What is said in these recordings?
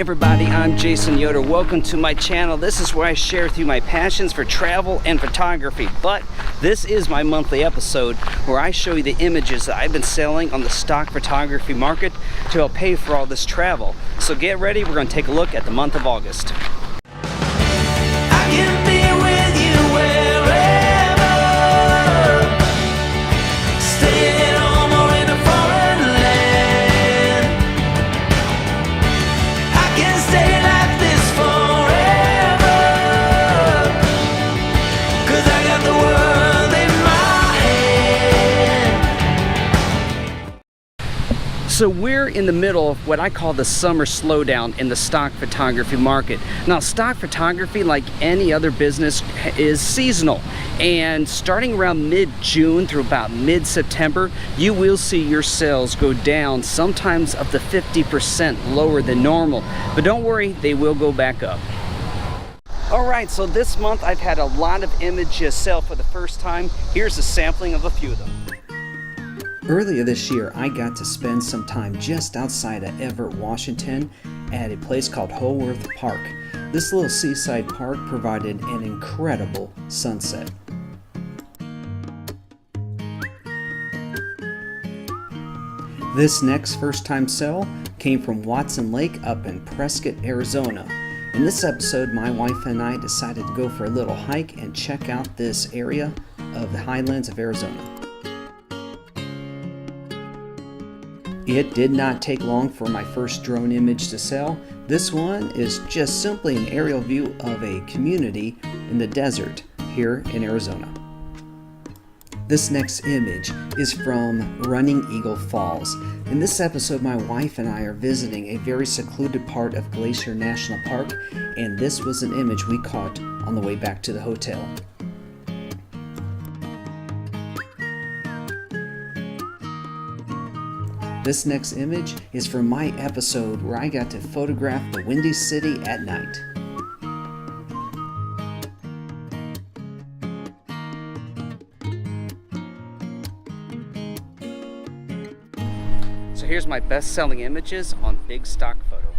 everybody, I'm Jason Yoder. Welcome to my channel. This is where I share with you my passions for travel and photography. But this is my monthly episode where I show you the images that I've been selling on the stock photography market to help pay for all this travel. So get ready, we're going to take a look at the month of August. I can be with you wherever, stay at home or in a foreign land. I can stay like this forever, 'cause I got the world in my hand. So we're in the middle of what I call the summer slowdown in the stock photography market. Now, stock photography, like any other business, is seasonal. And starting around mid-June through about mid-September, you will see your sales go down, sometimes up to 50% lower than normal. But don't worry, they will go back up. All right, so this month I've had a lot of images sell for the first time. Here's a sampling of a few of them. Earlier this year, I got to spend some time just outside of Everett, Washington at a place called Holworth Park. This little seaside park provided an incredible sunset. This next first-time sell came from Watson Lake up in Prescott, Arizona. In this episode, my wife and I decided to go for a little hike and check out this area of the highlands of Arizona. It did not take long for my first drone image to sell. This one is just simply an aerial view of a community in the desert here in Arizona. This next image is from Running Eagle Falls. In this episode, my wife and I are visiting a very secluded part of Glacier National Park, and this was an image we caught on the way back to the hotel. This next image is from my episode where I got to photograph the Windy City at night. So here's my best-selling images on Big Stock Photo.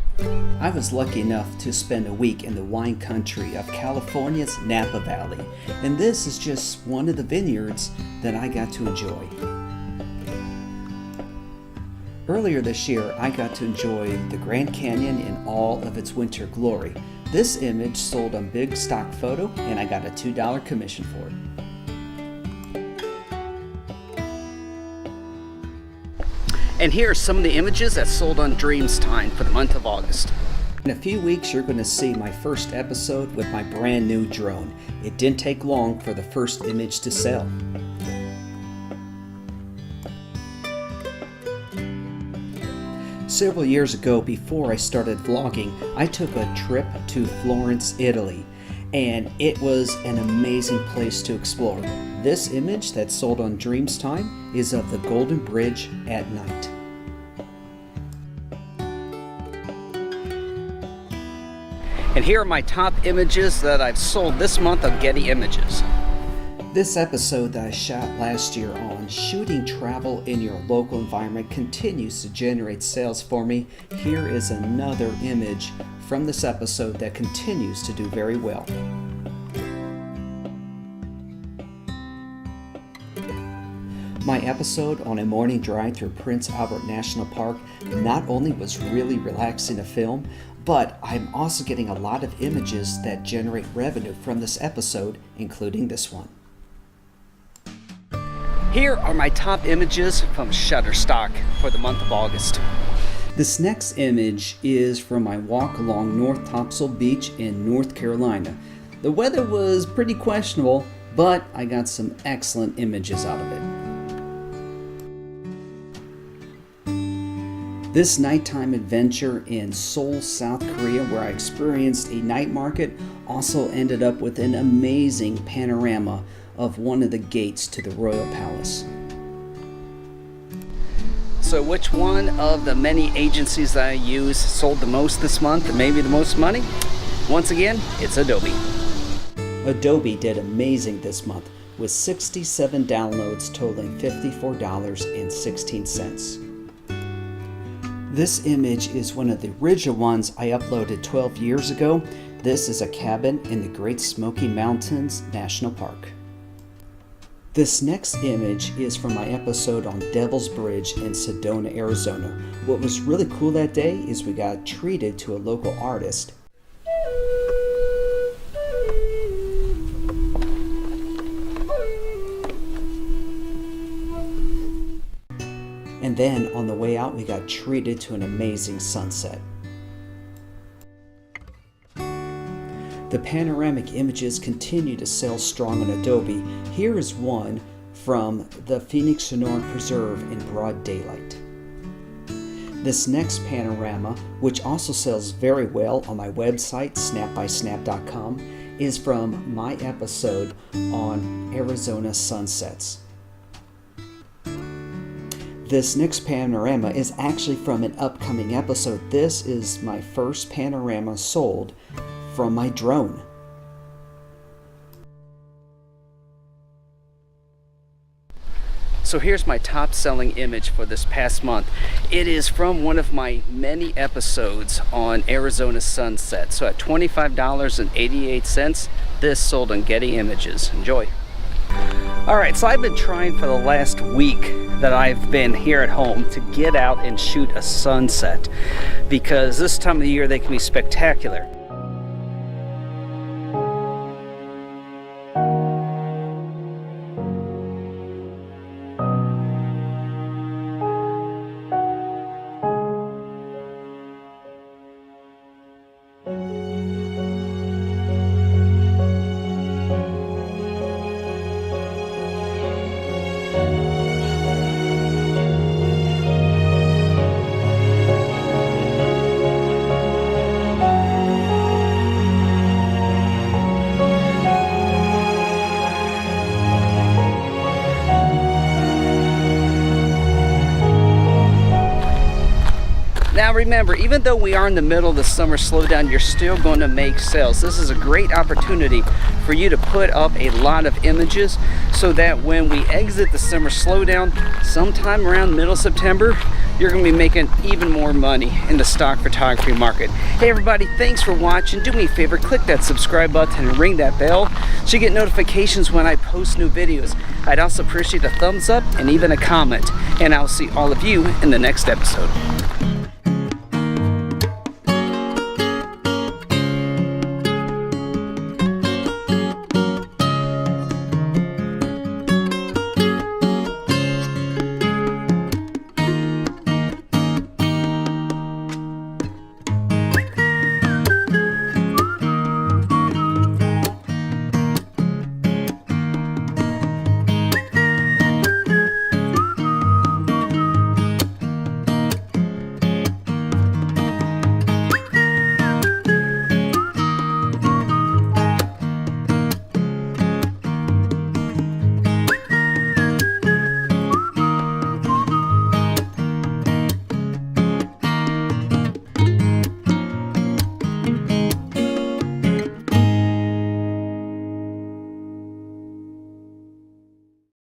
I was lucky enough to spend a week in the wine country of California's Napa Valley, and this is just one of the vineyards that I got to enjoy. Earlier this year, I got to enjoy the Grand Canyon in all of its winter glory. This image sold on Big Stock Photo, and I got a $2 commission for it. And here are some of the images that sold on Dreamstime for the month of August. In a few weeks, you're going to see my first episode with my brand new drone. It didn't take long for the first image to sell. Several years ago, before I started vlogging, I took a trip to Florence, Italy, and it was an amazing place to explore. This image that sold on Dreamstime is of the Golden Bridge at night. And here are my top images that I've sold this month on Getty Images. This episode that I shot last year on shooting travel in your local environment continues to generate sales for me. Here is another image from this episode that continues to do very well. My episode on a morning drive through Prince Albert National Park not only was really relaxing to film, but I'm also getting a lot of images that generate revenue from this episode, including this one. Here are my top images from Shutterstock for the month of August. This next image is from my walk along North Topsail Beach in North Carolina. The weather was pretty questionable, but I got some excellent images out of it. This nighttime adventure in Seoul, South Korea, where I experienced a night market, also ended up with an amazing panorama of one of the gates to the Royal Palace. So which one of the many agencies that I use sold the most this month, and maybe the most money? Once again, it's Adobe. Adobe did amazing this month with 67 downloads totaling $54.16. This image is one of the original ones I uploaded 12 years ago. This is a cabin in the Great Smoky Mountains National Park. This next image is from my episode on Devil's Bridge in Sedona, Arizona. What was really cool that day is we got treated to a local artist. And then on the way out, we got treated to an amazing sunset. The panoramic images continue to sell strong on Adobe. Here is one from the Phoenix Sonoran Preserve in broad daylight. This next panorama, which also sells very well on my website, snapbysnap.com, is from my episode on Arizona sunsets. This next panorama is actually from an upcoming episode. This is my first panorama sold from my drone. So here's my top selling image for this past month. It is from one of my many episodes on Arizona sunset. So at $25.88, this sold on Getty Images. Enjoy. Alright, so I've been trying for the last week that I've been here at home to get out and shoot a sunset, because this time of the year they can be spectacular. Now remember, even though we are in the middle of the summer slowdown, you're still going to make sales. This is a great opportunity for you to put up a lot of images so that when we exit the summer slowdown, sometime around middle September, you're going to be making even more money in the stock photography market. Hey everybody, thanks for watching. Do me a favor, click that subscribe button and ring that bell so you get notifications when I post new videos. I'd also appreciate a thumbs up and even a comment. And I'll see all of you in the next episode.